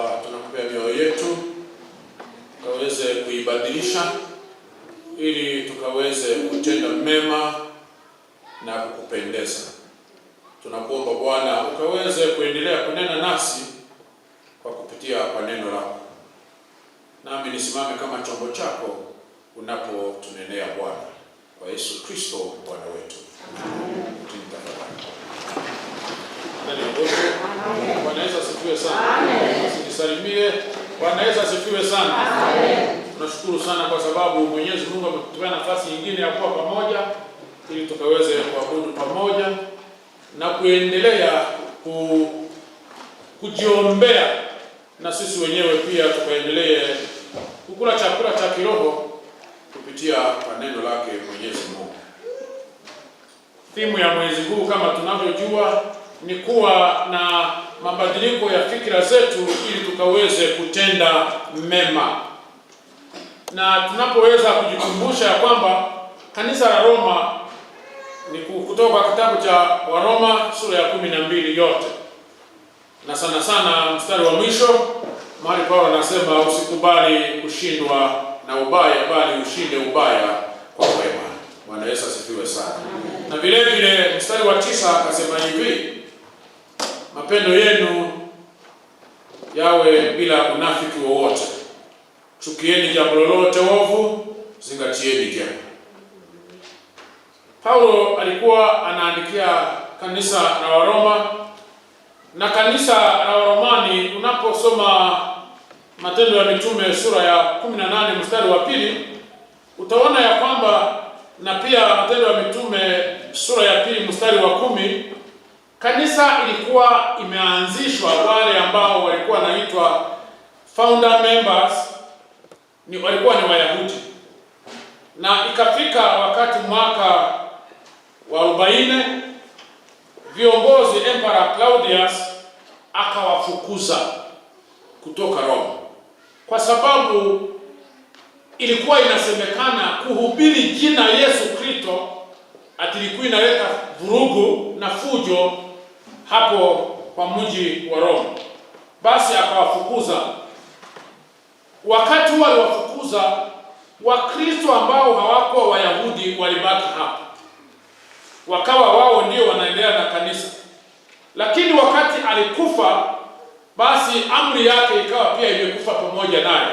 Baba, tunakupea mioyo yetu tukaweze kuibadilisha ili tukaweze kutenda mema na kukupendeza. Tunakuomba Bwana ukaweze kuendelea kunena nasi kwa kupitia kwa neno lako. Nami nisimame kama chombo chako unapotunenea Bwana, kwa Yesu Kristo Bwana wetu. Bwana Yesu asifiwe sana. Nisalimie. Bwana Yesu asifiwe sana. Tunashukuru sana kwa sababu Mwenyezi Mungu ametupa nafasi nyingine ya kuwa pamoja ili tukaweze kuabudu pamoja na kuendelea kujiombea, na sisi wenyewe pia tukaendelee kukula chakula cha kiroho kupitia kwa neno lake Mwenyezi Mungu. Timu ya mwezi huu kama tunavyojua ni kuwa na mabadiliko ya fikra zetu ili tukaweze kutenda mema. Na tunapoweza kujikumbusha ya kwamba kanisa la Roma ni kutoka kitabu cha Waroma sura ya 12 yote, na sana sana mstari wa mwisho mahali Paulo anasema usikubali kushindwa na ubaya, bali ushinde ubaya kwa wema. Bwana Yesu asifiwe sana. Na vile vile mstari wa 9 akasema hivi, mapendo yenu yawe bila unafiki wowote. Chukieni jambo lolote ovu, zingatieni jema. Paulo alikuwa anaandikia kanisa la Waroma, na kanisa la Waromani unaposoma Matendo ya Mitume sura ya 18 mstari wa 2 utaona ya kwamba, na pia Matendo ya Mitume sura ya 2 mstari wa 10, kanisa ilikuwa imeanzishwa, wale ambao walikuwa naitwa founder members walikuwa ni Wayahudi, na ikafika wakati mwaka wa 40 viongozi Emperor Claudius akawafukuza kutoka Roma, kwa sababu ilikuwa inasemekana kuhubiri jina Yesu Kristo atilikuwa inaleta vurugu na fujo hapo kwa mji wa Roma. Basi akawafukuza. Wakati waliwafukuza, Wakristo ambao hawakuwa Wayahudi walibaki hapo, wakawa wao ndio wanaendelea na kanisa. Lakini wakati alikufa, basi amri yake ikawa pia imekufa pamoja naye.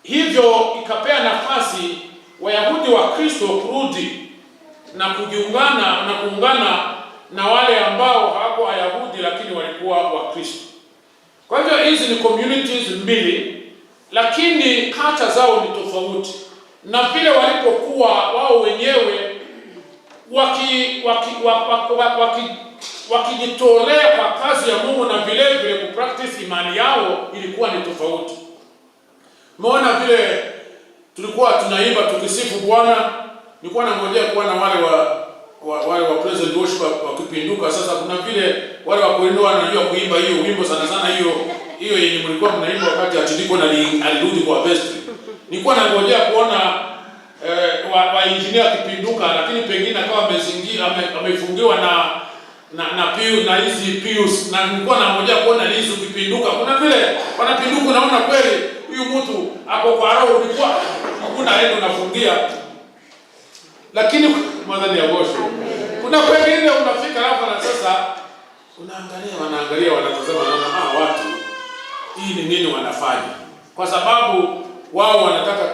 Hivyo ikapea nafasi Wayahudi wa Kristo kurudi na kuungana na wale ambao hawakuwa Wayahudi lakini walikuwa Wakristo. Kwa hivyo hizi ni communities mbili, lakini kata zao ni tofauti, na vile walipokuwa wao wenyewe wakijitolea kwa kazi ya Mungu na vile vile kupractice imani yao ilikuwa ni tofauti. Umeona vile tulikuwa tunaimba tukisifu Bwana, nilikuwa nangojea kuona wale wa present worship wakipinduka. Sasa kuna vile wale wa Korinto wanajua kuimba hiyo wimbo sana sana, hiyo yenye mlikuwa mnaimba wakati Atidiko alirudi kwa vestry. Nilikuwa nangojea kuona wa engineer akipinduka, lakini pengine akawa amefungiwa na piu na hizi pius, na nilikuwa nangojea kuona hizo kipinduka. Kuna vile wanapinduka, naona kweli huyu mtu hapo kwa roho ulikuwa hakuna endo nafungia. Lakini madhani ya gosho, kuna pengine unafika hapa na sasa wanaangalia wanatazama, wanaona watu hii ni nini wanafanya, kwa sababu wao wanataka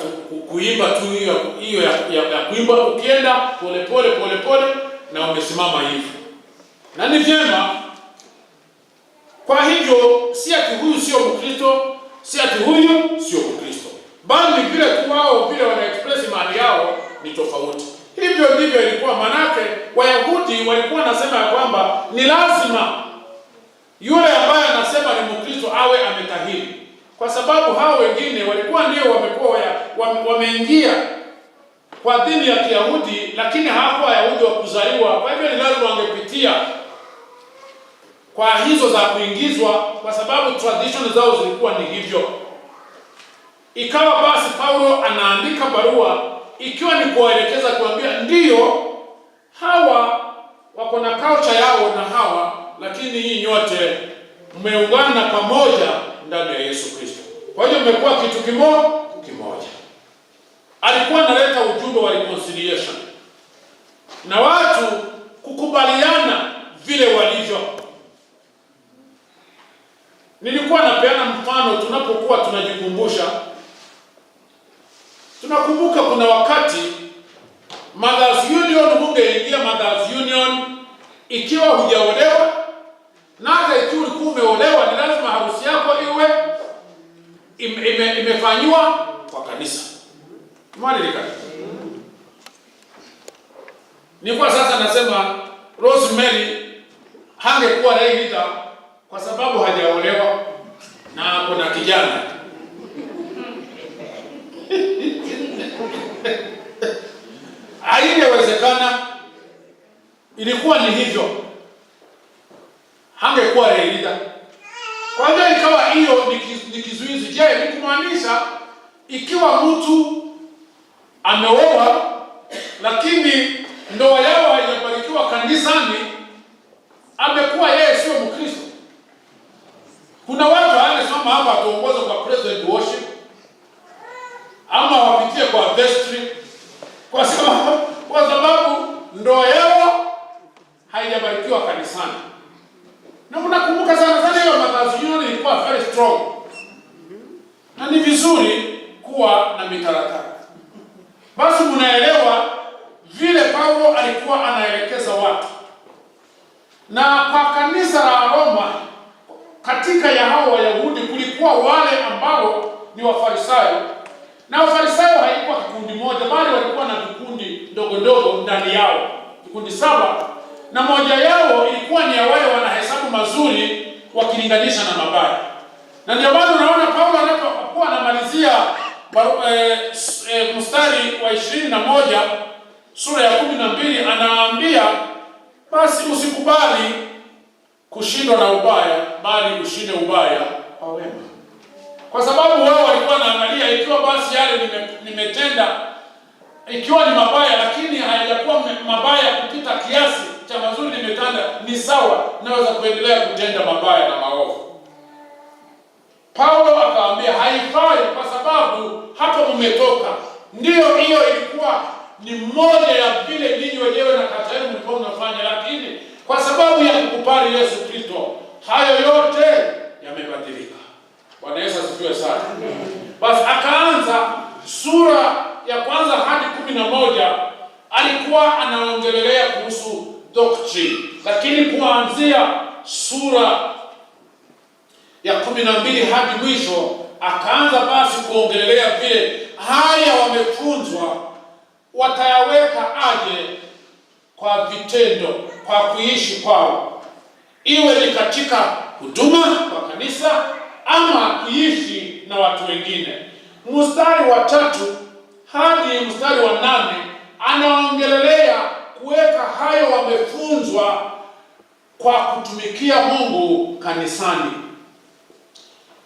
kuimba tu hiyo ya kuimba, ukienda pole na umesimama hivi, na ni vyema. Kwa hivyo si ati huyu sio Mkristo, si ati huyu sio Mkristo, bali vile tu wao vile wana express imani yao ni tofauti. Hivyo ndivyo ilikuwa. Manake Wayahudi walikuwa nasema ya kwamba ni lazima yule ambaye anasema ni Mkristo awe ametahiri, kwa sababu hao wengine walikuwa ndio wamekuwa wameingia kwa dini ya Kiyahudi, lakini hawakuwa Wayahudi wa kuzaliwa. Kwa hivyo ni lazima wangepitia kwa hizo za kuingizwa, kwa sababu tradition zao zilikuwa ni hivyo. Ikawa basi Paulo anaandika barua ikiwa ni kuwaelekeza, kuambia ndio hawa wako na culture yao na hawa, lakini hii nyote mmeungana pamoja ndani ya Yesu Kristo. Kwa hiyo mmekuwa kitu kimoja. Alikuwa analeta ujumbe wa reconciliation na watu kukubaliana vile walivyo. Nilikuwa napeana mfano tunapokuwa tunajikumbusha. Tunakumbuka kuna wakati Mothers Union, ungeingia Mothers Union ikiwa hujaolewa, na hata ikiwa ulikuwa umeolewa, ni lazima harusi yako iwe imefanywa kwa kanisa. Ni kwa sasa nasema Rosemary hangekuwa lay leader kwa sababu hajaolewa na kuna kijana. Haingewezekana, ilikuwa ni hivyo, hangekuwa lay leader. Kwa hiyo ikawa hiyo ni kizuizi. Je, ni kumaanisha ikiwa mtu ameoa lakini ndoa yao haijabarikiwa kanisani, amekuwa yeye sio Mkristo? Kuna watu wanasema hapa ataongoza kwa president worship ama wapitie kwa vestry kwa sababu ndoa yao haijabarikiwa kanisani. Na mnakumbuka sana hiyo Mothers Union ilikuwa very strong. Na ni vizuri kuwa na mitaratara. Basi mnaelewa vile Paulo alikuwa anaelekeza watu. Na kwa kanisa la Roma, katika ya hao Wayahudi kulikuwa wale ambao ni Wafarisayo. Na Wafarisayo haikuwa kikundi moja, bali walikuwa na vikundi ndogo ndani yao, vikundi 7, na moja yao ilikuwa ni ya wale wanahesabu mazuri wakilinganisha na mabaya. Na ndio maana unaona Paulo anapokuwa anamalizia mstari wa 21 sura ya 12 anaambia, basi usikubali kushindwa na ubaya, bali ushinde ubaya kwa wema. Kwa sababu wao walikuwa wanaangalia ikiwa basi yale nimetenda ikiwa ni mabaya, lakini hayajakuwa mabaya kupita kiasi cha mazuri nimetenda, ni sawa, naweza kuendelea kutenda mabaya na maovu. Paulo akawaambia haifai, kwa sababu hapo mmetoka. Ndiyo, hiyo ilikuwa ni moja ya vile ninyi wenyewe na kata yenu mlikuwa mnafanya, lakini kwa sababu ya kukubali Yesu Kristo, hayo yote yamebadilika. Bwana Yesu asifiwe sana. Basi akaanza sura ya kwanza hadi 11 alikuwa anaongelea kuhusu doctrine, lakini kuanzia sura ya 12 hadi mwisho akaanza basi kuongelea vile haya wamefunzwa watayaweka aje kwa vitendo, kwa kuishi kwao, iwe ni katika huduma kwa kanisa ama kuishi na watu wengine. Mstari wa 3 hadi mstari wa 8 anaongelea kuweka hayo wamefunzwa kwa kutumikia Mungu kanisani.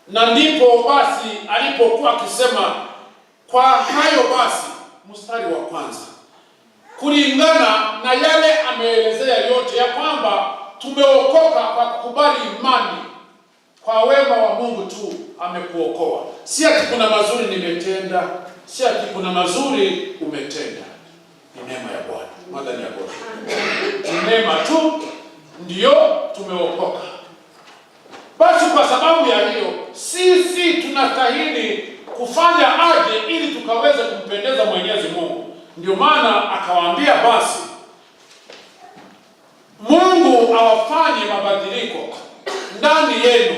Na ndipo basi alipokuwa akisema kwa hayo basi, mstari wa kwanza, kulingana na yale ameelezea yote, ya kwamba tumeokoka kwa kukubali imani kwa wema wa Mungu tu amekuokoa. Si ati kuna mazuri nimetenda, si ati kuna mazuri umetenda. Ni neema ya Bwana, madhani ya Bwana. Ni neema tu ndio tumeokoka. Basi kwa sababu ya hiyo, sisi tunastahili kufanya aje ili tukaweze kumpendeza Mwenyezi Mungu. Ndio maana akawaambia basi Mungu awafanye mabadiliko ndani yenu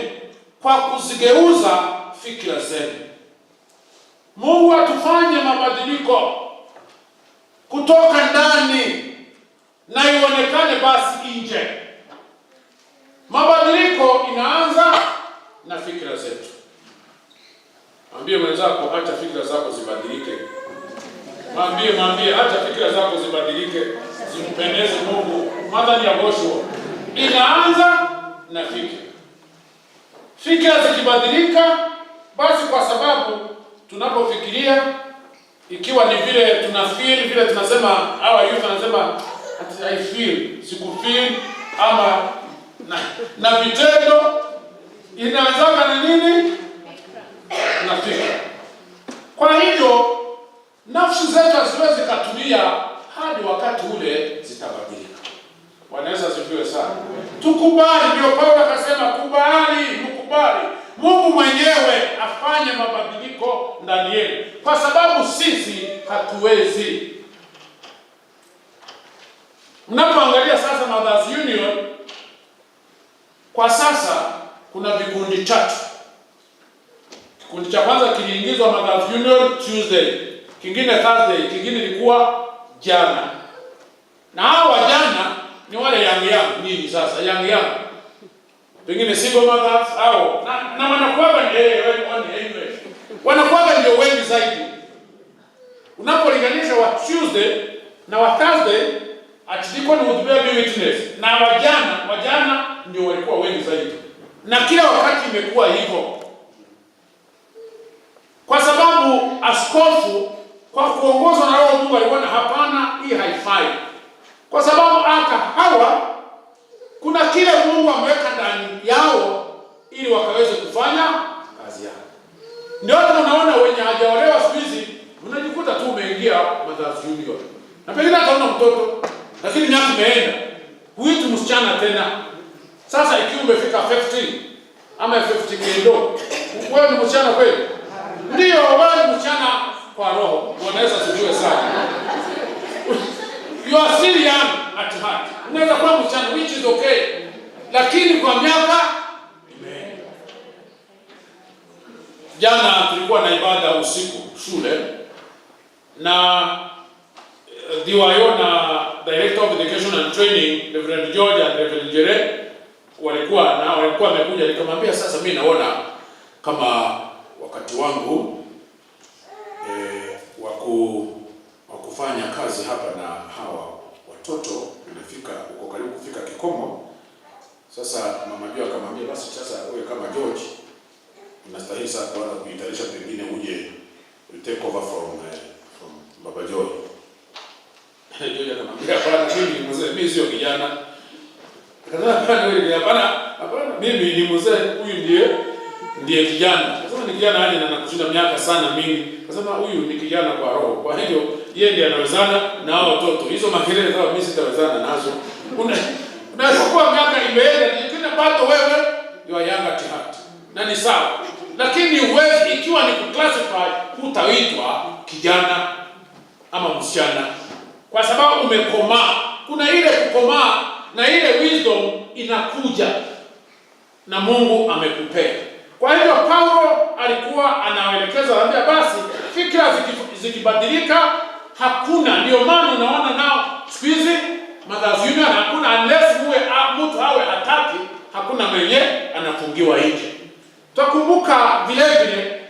kwa kuzigeuza fikra zenu. Mungu atufanye mabadiliko kutoka ndani na ionekane basi nje. Mabadiliko inaanza na fikra zetu. Mwambie mwenzako acha fikra zako zibadilike. Mwambie acha fikra zako zibadilike, zimpendeze Mungu. Madhani ya Joshua inaanza na fikra. Fikra zikibadilika, basi kwa sababu tunapofikiria, ikiwa ni vile tunafeel, vile tunasema our youth anasema I feel, sikufeel, ama na vitendo Inaanzaga na nini? Na fikra. Kwa hivyo nafsi zetu haziwezi katulia hadi wakati ule zitabadilika. Wanaweza zifiwe sana. Tukubali, ndio Paulo akasema kubali, mkubali. Mungu mwenyewe afanye mabadiliko ndani yenu. Kwa sababu sisi hatuwezi. Mnapoangalia sasa Mothers Union, kwa sasa kuna vikundi tatu. Kikundi cha kwanza kiliingizwa Mothers Union Tuesday, kingine Thursday, kingine ilikuwa jana. Na hao jana ni wale yangu nini sasa yangu. Pengine single mothers au na wanakuwa wanakuwa ndio wengi zaidi. Unapolinganisha wa Tuesday na wa Thursday, atidiko ni would be witness. Na wajana ndio walikuwa wengi zaidi. Na kila wakati imekuwa hivyo. Kwa sababu askofu kwa kuongozwa na Roho Mungu aliona hapana, hii haifai. Kwa sababu hata hawa kuna kile Mungu ameweka ndani yao ili wakaweze kufanya kazi yao. Ndio hata unaona wenye hajaolewa siku hizi unajikuta tu umeingia Mothers Union. Na pengine hata una mtoto lakini miaka imeenda. Huyu msichana tena. Sasa ikiwa umefika 50 ama 50 kendo, wewe ni msichana kweli? Ndio, wewe ni msichana kwa roho. Wanaweza sijue sana. You are still young at heart. Unaweza kuwa msichana, which is okay. Lakini kwa miaka imeenda. Jana tulikuwa na ibada usiku shule na DYO na Director of Education and Training Reverend George and Reverend Jere walikuwa wamekuja, nikamwambia sasa mimi naona kama wakati wangu wa kufanya kazi hapa na hawa watoto unafika uko karibu kufika kikomo. Sasa mama Joy akamwambia basi sasa wewe kama George unastahili sasa kuanza kuitarisha, pengine uje take over from Baba Joy. Joy akamwambia hapana, mimi sio kijana. Akasema hapana, mimi ni mzee, huyu ndiye kijana. Akasema ni kijana hadi na kushinda miaka sana mingi. Akasema huyu ni kijana kwa roho. Kwa hivyo yeye ndiye anawezana na hao watoto. Hizo makelele zao mimi sitawezana nazo. Unachukua miaka imeenda, lakini bado wewe ndio yanga tihati. Na ni sawa. Lakini huwezi, ikiwa ni kuclassify, utaitwa kijana ama msichana. Kwa sababu umekomaa. Kuna ile kukomaa na ile wisdom inakuja na Mungu amekupea. Kwa hivyo Paulo alikuwa anaelekeza, anambia basi fikra zikibadilika hakuna. Ndio maana unaona nao siku hizi Mothers Union hakuna, unless mtu awe hataki, hakuna mwenye anafungiwa nje. Tutakumbuka vile vile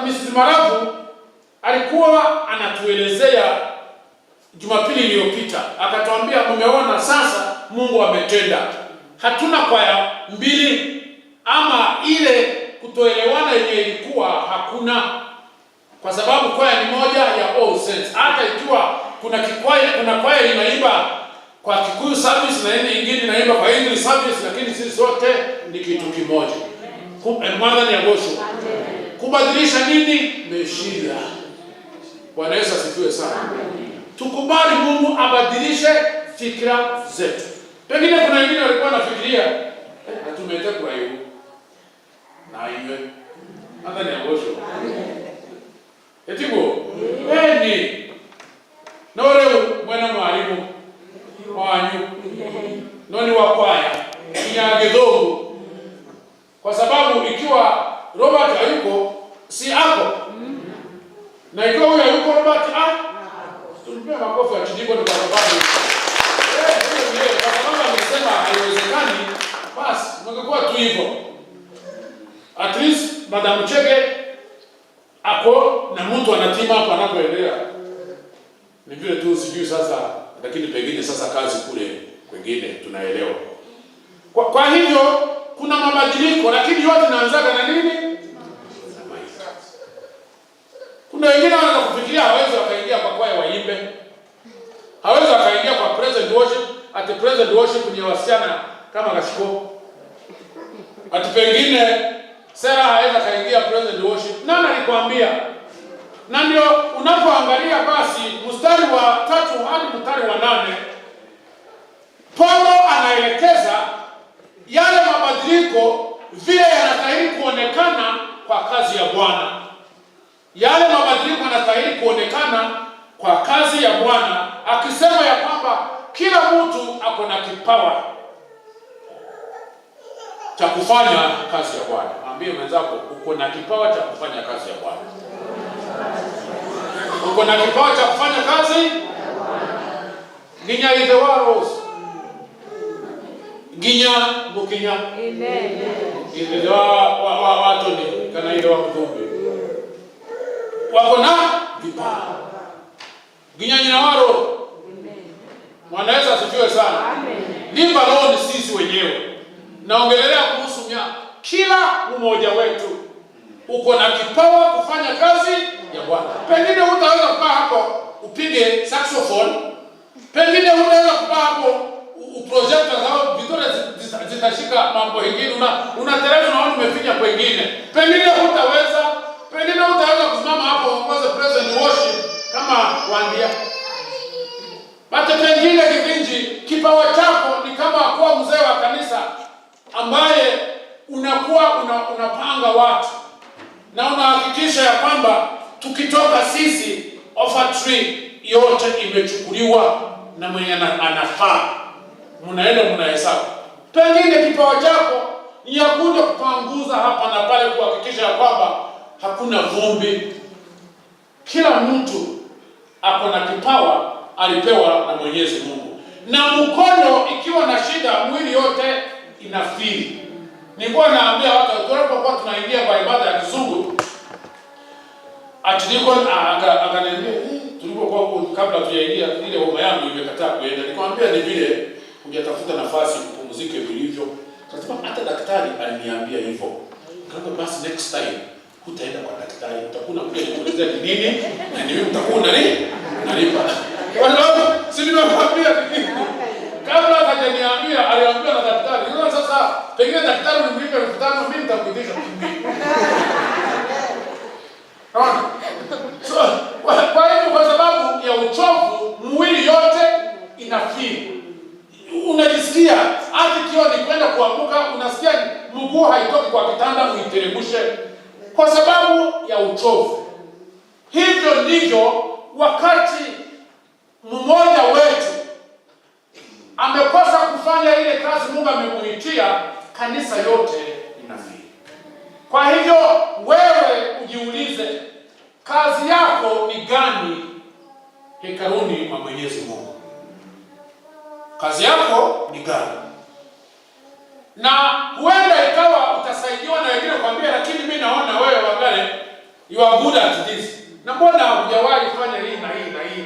Mrs. Maravu alikuwa anatuelezea Jumapili iliyopita, akatuambia mmeona sasa Mungu ametenda. Hatuna kwaya mbili ama ile kutoelewana yenye ilikuwa hakuna, kwa sababu kwaya ni moja ya All Saints. Hata ikiwa kuna kwaya inaimba kwa Kikuyu service na nyingine inaimba kwa English service, lakini sisi zote ni kitu kimoja. Mwanzo ni agosho. Kubadilisha nini? Meshiria. Bwana Yesu asifiwe sana. Tukubali Mungu abadilishe fikra zetu. Pengine kuna wengine walikuwa wanafikiria na tumete kwa hiyo. Na hiyo. Hata ni agosho. Etigo. Eni. Nore mwana mwalimu wanyu. Noni wa kwaya. Kinyagedho. Kwa sababu ikiwa Robert hayuko si ako. Na ikiwa huyo hayuko Robert tumpea makofi ya kijiko ni kwa sababu kwa sababu amesema haiwezekani, basi mngekuwa tu hivyo. At least Madam Chege ako na mtu anatima hapa anapoendelea. Ni vile tu sijui sasa, lakini pengine sasa kazi kule kwingine tunaelewa. Kwa hivyo kuna mabadiliko, lakini yote inaanzaga na nini? Kuna wengine wanataka kufikiria hawezi wakaingia kwa kwaya waimbe. Hawezi wakaingia kwa present worship, at present worship ni wasichana kama Kashiko. ati pengine Sarah haweza kaingia present worship. Nani alikwambia? Na ndio unapoangalia basi mstari wa 3 hadi mstari wa 8, Paulo anaelekeza yale mabadiliko vile yanastahili kuonekana kwa kazi ya Bwana. Yale mabadiliko yanastahili kuonekana kwa kazi ya Bwana, akisema ya kwamba kila mtu ako na kipawa cha kufanya kazi ya Bwana. Ambie mwenzako, uko na kipawa cha kufanya kazi ya Bwana. Uko na kipawa cha kufanya kazi. Ginya ile waros. Ginya bukinya. Amen. Ile watu ni kana ile wakumbe. Wako na vipawa. Ginya nyina waro. Amen. Mwanaweza asifiwe sana. Amen. Ni baloni sisi wenyewe. Naongelea kuhusu kila mmoja wetu uko na kipawa kufanya kazi ya Bwana. Pengine hutaweza kukaa hapo upige saxophone, pengine hutaweza kukaa hapo uprojector zao vitore zitashika mambo mengine, unatereza unaona umefinya kwingine. Pengine hutaweza kusimama hapo uongoze present worship kama waandia. Bata pengine kivinji kipawa chako ni kama kuwa mzee wa kanisa ambaye unapanga watu na unahakikisha ya kwamba tukitoka sisi offer tree yote imechukuliwa na mwenye anafaa. Mnaenda mnahesabu. Pengine kipawa chako ni ya kuja kupanguza hapa na pale kuhakikisha ya kwamba hakuna vumbi. Kila mtu ako na kipawa alipewa na Mwenyezi Mungu. Na mkono ikiwa na shida, mwili yote inafili. Nilikuwa naambia watu tunapokuwa tunaingia kwa ibada ya kizungu, atiniko akaniambia tulipokuwa kabla tujaingia ile homa yangu imekataa kuenda. Nikamwambia ni vile hujatafuta nafasi kupumzike vilivyo. Sasa hata daktari aliniambia hivyo. Kama basi next time utaenda kwa daktari, utakuwa kuja kuelezea nini na nini utakuwa nalipa. Kwa sababu si nimemwambia kabla hajaniambia, aliambia na daktari. Sasa pengine daktari nimlipe 5,000, mimi nitakuitisha. So, kwa hivyo kwa sababu ya uchovu mwili yote inafili. Unajisikia hata ikiwa ni kwenda kuanguka unasikia mguu haitoki kwa kitanda uiteremshe kwa sababu ya uchovu. Hivyo ndivyo wakati mmoja wetu amekosa kufanya ile kazi Mungu amemuitia, kanisa yote inafeli. Kwa hivyo wewe ujiulize, kazi yako ni gani hekaluni mwa Mwenyezi Mungu? Kazi yako ni gani? Na huenda ikawa utasaidiwa na wengine kwambia, lakini mimi naona wewe wagane you are good at this. Na mbona hujawahi fanya hii na hii na hii?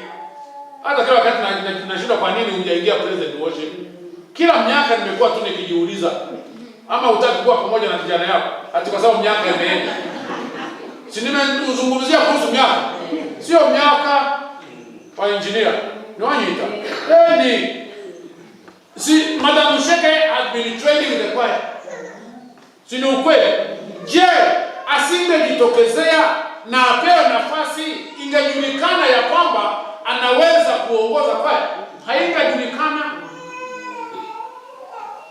Hata kila wakati tunashinda kwa nini hujaingia present worship? Kila miaka nimekuwa tu nikijiuliza, ama hutaki kuwa pamoja na kijana yako ati kwa sababu miaka imeenda. Si nimezungumzia kuhusu miaka. Sio miaka wa engineer. Ni wanyita. Ni si Madam Sheke has been training with the choir. Si ni ukweli? Je, asingejitokezea na apewe nafasi ingejulikana ya kwamba anaweza kuongoza kwaya? Haingejulikana.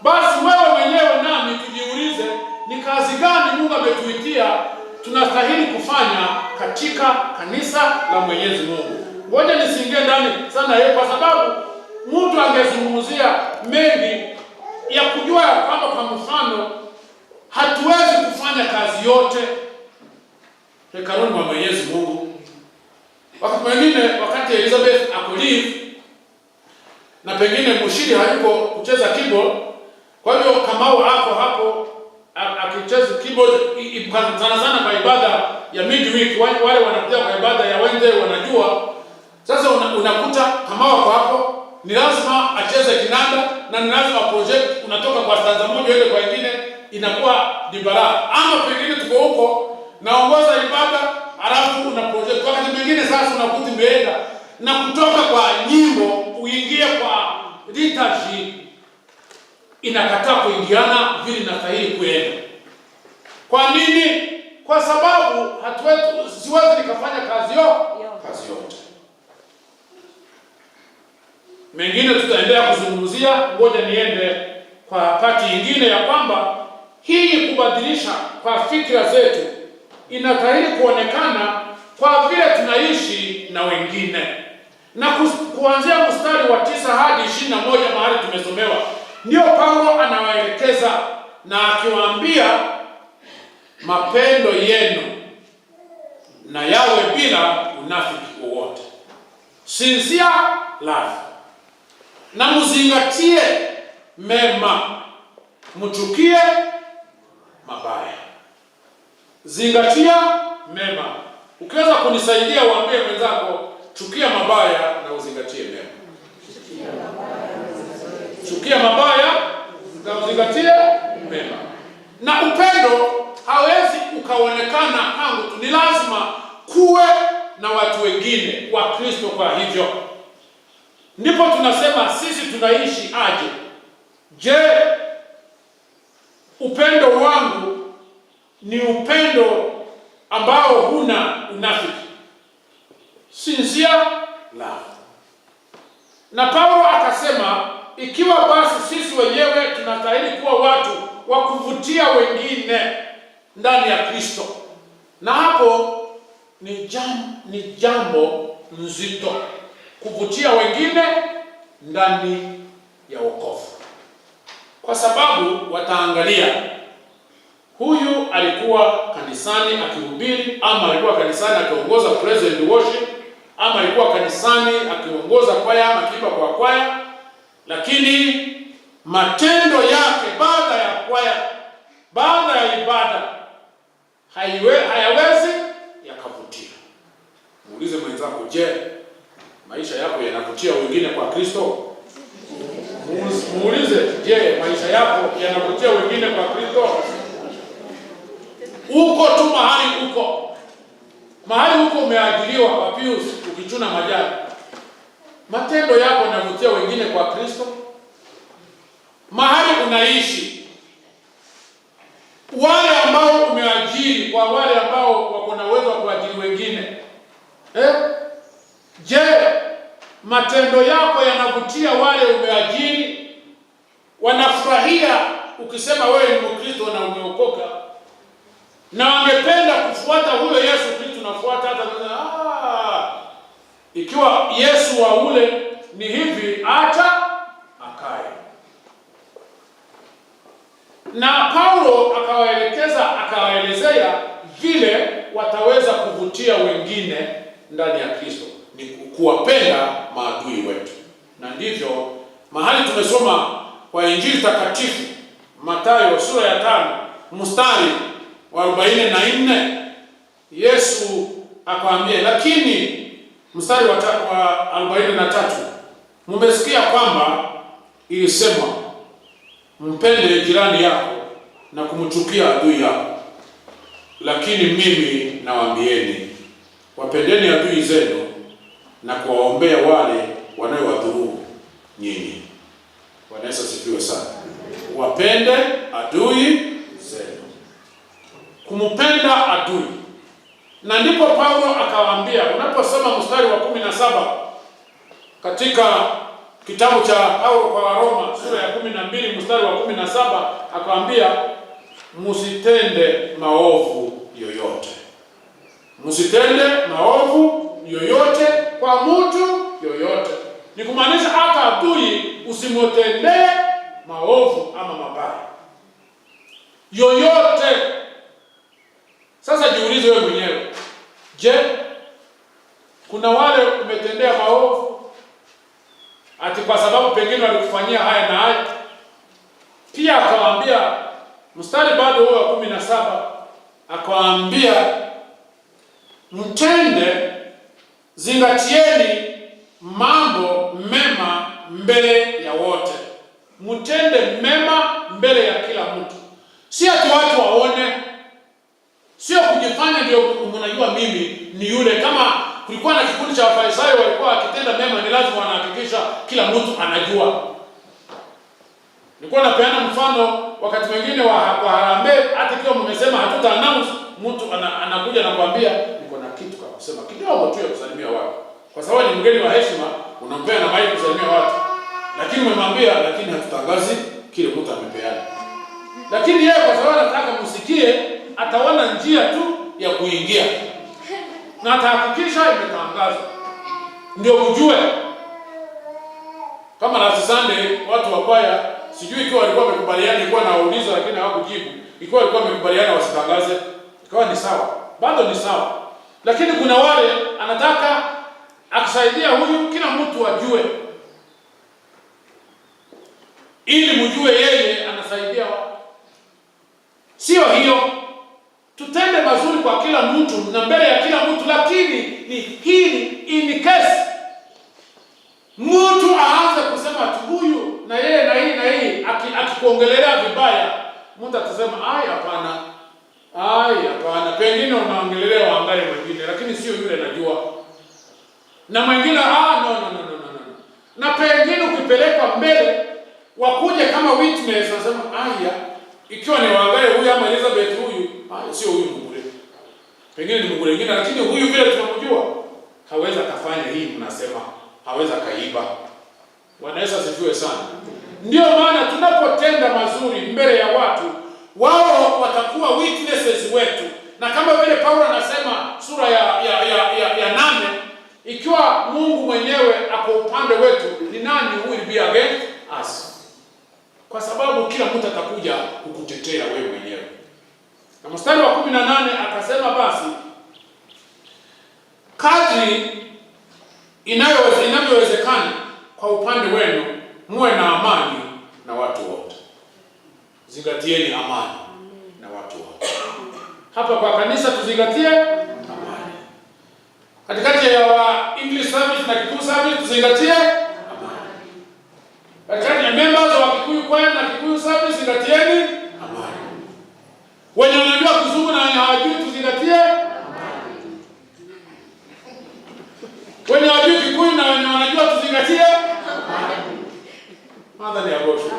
Basi wewe mwenyewe nami tujiulize, ni kazi gani Mungu ametuitia tunastahili kufanya katika kanisa la Mwenyezi Mungu. Ngoja nisiingie ndani sana kwa sababu mtu angezungumzia mengi ya kujua kwamba kwa mfano hatuwezi kufanya kazi yote hekaluni mwa Mwenyezi Mungu. Wakati mwingine wakati Elizabeth akolive na pengine mshiri hayuko kucheza keyboard, kwa hivyo Kamau hapo akicheza keyboard sana kwa ibada ya midweek, wale wanakuja kwa ibada ya Wednesday wanajua. Sasa unakuta Kamau hapo ni lazima acheze kinanda na ni lazima project unatoka kwa stanza moja ile kwa nyingine inakuwa dibara. Ama pengine tuko huko naongoza ibada alafu una project wakati mwingine sasa unakuta imeenda na kutoka kwa nyimbo uingie kwa liturgy inakataa kuingiana vile inastahili kuenda. Kwa nini? Kwa sababu siwezi nikafanya kazi yote. Mengine tutaendelea kuzungumzia, ngoja niende kwa pati nyingine ya kwamba hii kubadilisha kwa fikra zetu inastahili kuonekana kwa vile tunaishi na wengine. Na kuanzia mstari wa 9 hadi 21 mahali tumesomewa, ndio Paulo anawaelekeza na akiwaambia mapendo yenu na yawe bila unafiki wowote. Sincere love. Na mzingatie mema, mchukie mabaya. Zingatia mema. Ukiweza kunisaidia uambie mwenzako chukia mabaya na uzingatie mema. Chukia mabaya na uzingatie mema. Na upendo hawezi ukaonekana kwangu tu, ni lazima kuwe na watu wengine wa Kristo. Kwa hivyo ndipo tunasema sisi tunaishi aje? Je, upendo wangu ni upendo ambao huna unafiki? Sincere love. Na Paulo akasema ikiwa basi sisi wenyewe tunastahili kuwa watu wa kuvutia wengine ndani ya Kristo, na hapo ni jambo nzito kuvutia wengine ndani ya wokovu, kwa sababu wataangalia huyu alikuwa kanisani akihubiri, ama alikuwa kanisani akiongoza praise and worship, ama alikuwa kanisani akiongoza kwaya ama akiimba kwa kwaya, lakini matendo yake baada ya kwaya, baada ya ibada hayawezi yakavutia. Muulize mwenzako, je, maisha yako yanavutia wengine kwa Kristo? Muulize, je, maisha yako yanavutia wengine kwa Kristo? Uko tu mahali uko umeajiriwa kwa Pius ukichuna majani, matendo yako yanavutia wengine kwa Kristo? Mahali unaishi, wale ambao umeajiri, kwa wale ambao wako na uwezo wa kuajiri wengine, je, matendo yako yanavutia wale umeajiri? Wanafurahia ukisema wewe ni Mkristo na umeokoka, na wangependa kufuata huyo Yesu Kristo unafuata. Hata ikiwa Yesu wa ule ni hivi, acha akae. Na Paulo akawaelezea vile wataweza kuvutia wengine ndani ya Kristo, ni kuwapenda maadui wetu. Na ndivyo mahali tumesoma kwa Injili takatifu Mathayo sura ya 5 mstari wa 44, Yesu akamwambia, lakini mstari wa 43, mmesikia kwamba ilisema mpende jirani yako na kumchukia adui yako, lakini mimi nawaambieni, wapendeni adui zenu na kuwaombea wale wanaowadhulumu nyinyi. Bwana Yesu asifiwe sana. Wapende adui zenu, kumpenda adui. Na ndipo Paulo akawaambia, unaposoma mstari wa 17 katika kitabu cha Paulo kwa Waroma sura ya 12 mstari wa 17, akawaambia msitende maovu yoyote. Msitende maovu yoyote kwa mtu yoyote. Ni kumaanisha hata adui usimtendee maovu ama mabaya yoyote. Sasa jiulize wewe mwenyewe, je, kuna wale umetendea maovu ati kwa sababu pengine walikufanyia haya na haya? Pia akawaambia mstari bado huo wa 17, akawaambia mtende, zingatieni mambo mema mbele ya wote. Mtende mema mbele ya kila mtu, si ati watu waone, sio kujifanya ndio mnajua mimi ni yule. Kama kulikuwa na kikundi cha Wafarisayo walikuwa wakitenda mema, ni lazima wanahakikisha kila mtu anajua. Nilikuwa napeana mfano wakati mwingine wa harambee, hata kiwa mmesema hatuta announce, mtu anakuja na kuambia niko na kitu kwa kusema kidogo tu ya kusalimia watu. Kwa sababu ni mgeni wa heshima, unampea na maiki kusalimia watu. Lakini umemwambia lakini hatutangazi kile mtu amepeana. Lakini yeye kwa sababu anataka msikie, ataona njia tu ya kuingia. Na atahakikisha imetangazwa. Ndio mjue. Kama last Sunday watu wa kwaya, sijui ikiwa walikuwa wamekubaliana, ilikuwa nawauliza lakini hawakujibu. Ikiwa walikuwa wamekubaliana wasitangaze, ikawa ni sawa. Bado ni sawa. Lakini kuna wale anataka akisaidia huyu kila mtu ajue. Ili mjue yeye anasaidia. Sio hiyo. Tutende mazuri kwa kila mtu na mbele ya kila mtu, lakini ni hili in case mtu aanze kusema huyu na yeye na hii na hii akikuongelea vibaya, mtu atasema hapana. Hapana, pengine unaongelea waangalie wengine lakini sio yule najua. Na mwingine no. Na pengine ukipelekwa mbele wakuje kama witness nasema ikiwa ni waangalie huyu ama Elizabeth huyu, sio huyu Mugure. Pengine ni Mugure mwingine lakini huyu vile tunamjua haweza kafanya hii mnasema, haweza kaiba. Wanaweza asifiwe sana. Ndio maana tunapotenda mazuri mbele ya watu, wao watakuwa witnesses wetu. Na kama vile Paulo anasema sura ya 8, ikiwa Mungu mwenyewe ako upande wetu, ni nani who will be against us? Kwa sababu kila mtu atakuja kukutetea wewe mwenyewe. Na mstari wa 18 akasema basi kadri inavyowezekana kwa upande wenu muwe na amani na watu wote. Zingatieni amani na watu wote. Hapa kwa kanisa tuzingatie amani. Katikati ya English service na Kikuyu service tuzingatie amani. Katikati ya members wa Kikuyu kwaya na Kikuyu service zingatieni amani. Wenye wanajua Kizungu na wenye hawajui tuzingatie amani. Wenye hawajui Kikuyu na wenye wanajua tuzingatie amani. Mada ni agosho.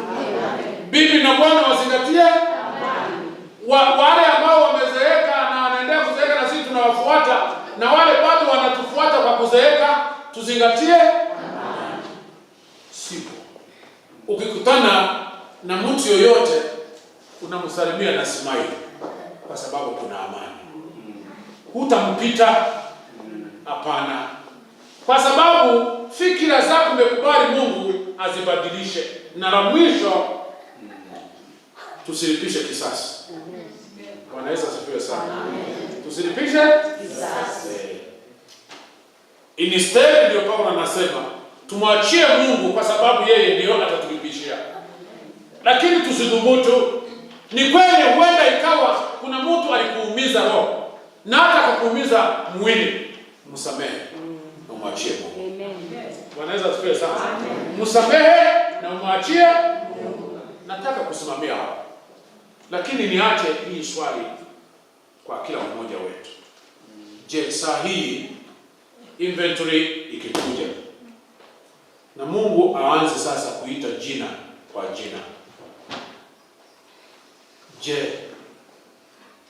Bibi na bwana wazingatie amani. Wale ambao wamezeeka na wanaendelea kuzeeka na sisi tunawafuata, na wale bado wanatufuata kwa kuzeeka, tuzingatie amani. Sipo. Ukikutana na mtu yoyote unamsalimia na smile kwa sababu kuna amani. Hutampita, hapana. Kwa sababu fikira zako umekubali Mungu azibadilishe. Na la mwisho tusilipishe kisasi. Bwana Yesu asifiwe sana. Tusilipishe kisasi. Instead ndio Paulo anasema tumwachie Mungu kwa sababu yeye ndio atatulipishia. Lakini tusidhubutu. Ni kweli huenda ikawa kuna mtu alikuumiza roho na hata kukuumiza mwili, msamehe na umwachie Mungu. Bwana Yesu asifiwe sana. Msamehe na umwachie Mungu. Nataka kusimamia hapa. Lakini niache hii swali kwa kila mmoja wetu. Je, saa hii inventory ikikuja na Mungu aanze sasa kuita jina kwa jina, je,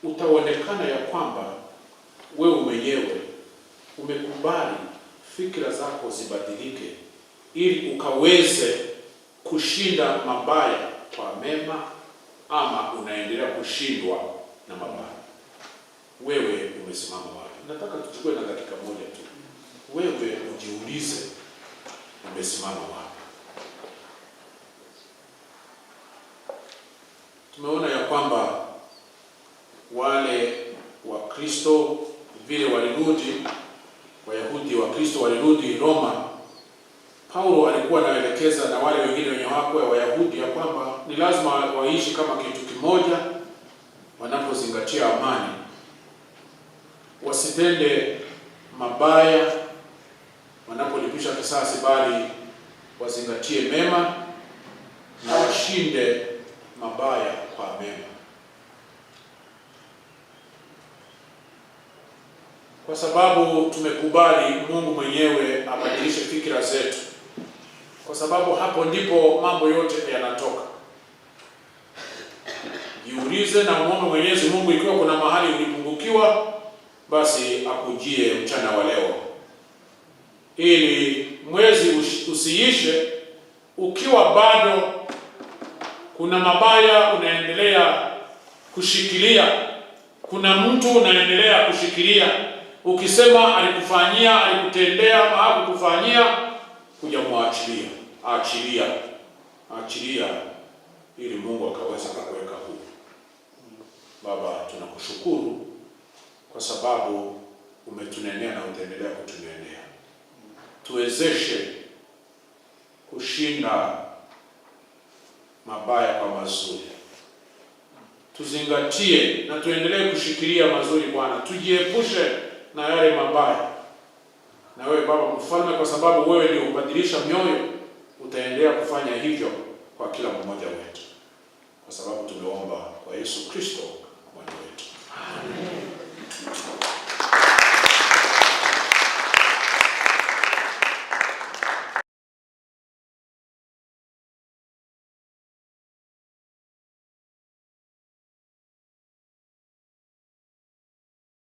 utaonekana ya kwamba wewe mwenyewe umekubali fikra zako zibadilike ili ukaweze kushinda mabaya kwa mema, ama unaendelea kushindwa na mabaya? Wewe umesimama wapi? Nataka tuchukue na dakika moja tu. Wewe ujiulize umesimama wapi? Tumeona ya kwamba wale wa Kristo vile walirudi, Wayahudi wa Kristo walirudi Roma. Paulo alikuwa anaelekeza na wale wengine wenye hawakuwa Wayahudi ya kwamba ni lazima waishi kama kitu kimoja wanapozingatia amani. Wasitende mabaya wanapolipisha kisasi, bali wazingatie mema na washinde mabaya kwa mema. Kwa sababu tumekubali Mungu mwenyewe abadilishe fikira zetu. Kwa sababu hapo ndipo mambo yote yanatoka. Jiulize na muombe Mwenyezi Mungu, ikiwa kuna mahali ulipungukiwa, basi akujie mchana wa leo, ili mwezi usiishe ukiwa bado kuna mabaya unaendelea kushikilia, kuna mtu unaendelea kushikilia, ukisema alikufanyia, alikutendea ama hakukufanyia, kuja muachilia. Achilia ili Mungu akaweza kuweka huru. Baba, tunakushukuru kwa sababu umetunenea na utaendelea kutunenea. Tuwezeshe kushinda mabaya kwa mazuri. Tuzingatie na tuendelee kushikilia mazuri Bwana. Tujiepushe na yale mabaya. Na wewe Baba Mfalme, kwa sababu wewe ndio ubadilisha mioyo, utaendelea kufanya hivyo kwa kila mmoja wetu. Kwa sababu tumeomba kwa Yesu Kristo Bwana wetu. Amen.